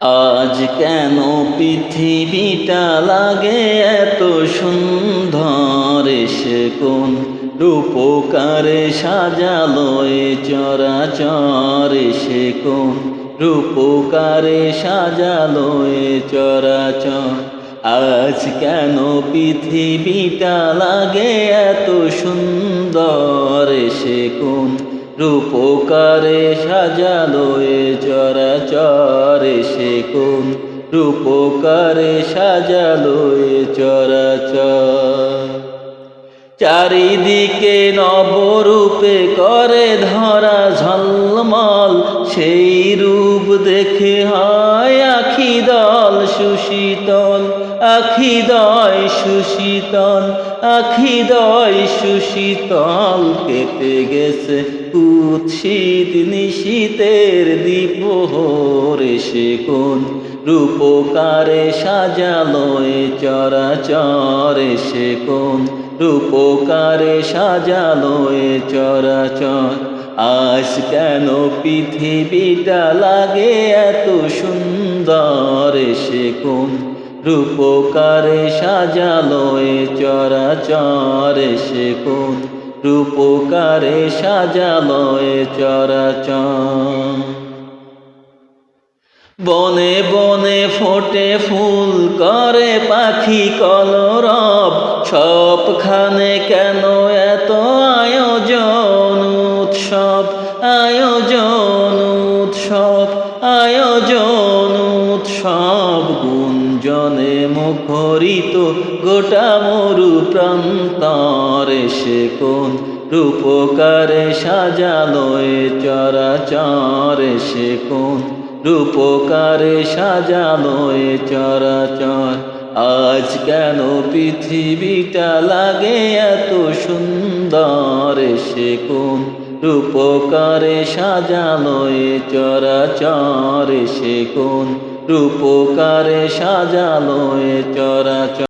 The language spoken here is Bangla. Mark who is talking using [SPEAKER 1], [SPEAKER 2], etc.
[SPEAKER 1] আজ কেন পৃথিবীটা লাগে এত সুন্দর, সে কোন রূপকারে সাজালো এ চরাচর, সে কোন রূপকারে সাজালো এ চরাচর। আজ কেন পৃথিবীটা লাগে এত সুন্দর, সে কোন রূপকারে সাজালো এ চরাচর, সে কোন রূপকারে সাজালো এ চরাচর। চারিদিকে নবরূপে করে ধরা ঝলমল, সেই রূপ দেখে হয় আখি দল সুশীতল, আখি দয় সুশীতল, আখি দয় সুশীতল। কেটে গেছে কুৎসিত নিশীতের দ্বিপ্রহর, সে কোন রূপকারে সাজালো এ চরাচর, সে কোন রূপকারে সাজালো এ চরাচর। আজ কেন পৃথিবীটা লাগে এত সুন্দর, সে কোন রূপকারে সাজালো এ চরাচর, সে কোন রূপকারে সাজালো এ চরাচর। বনে বনে ফোটে ফুল করে পাখি কলরব, সবখানে কেন এত আয়োজন উৎসব, আয়োজন উৎসব, আয়োজন উৎসব। গুঞ্জনে মুখরিত গোটা মরু প্রান্তরে, সে কোন রূপকারে সাজালো এ চরাচর, সে কোন রূপকারে সাজালো এ চরাচর। আজ কেন পৃথিবীটা লাগে এত সুন্দর, সে কোন রূপকারে সাজালো এ চরাচর, সে কোন রূপকারে সাজালো এ চরাচর।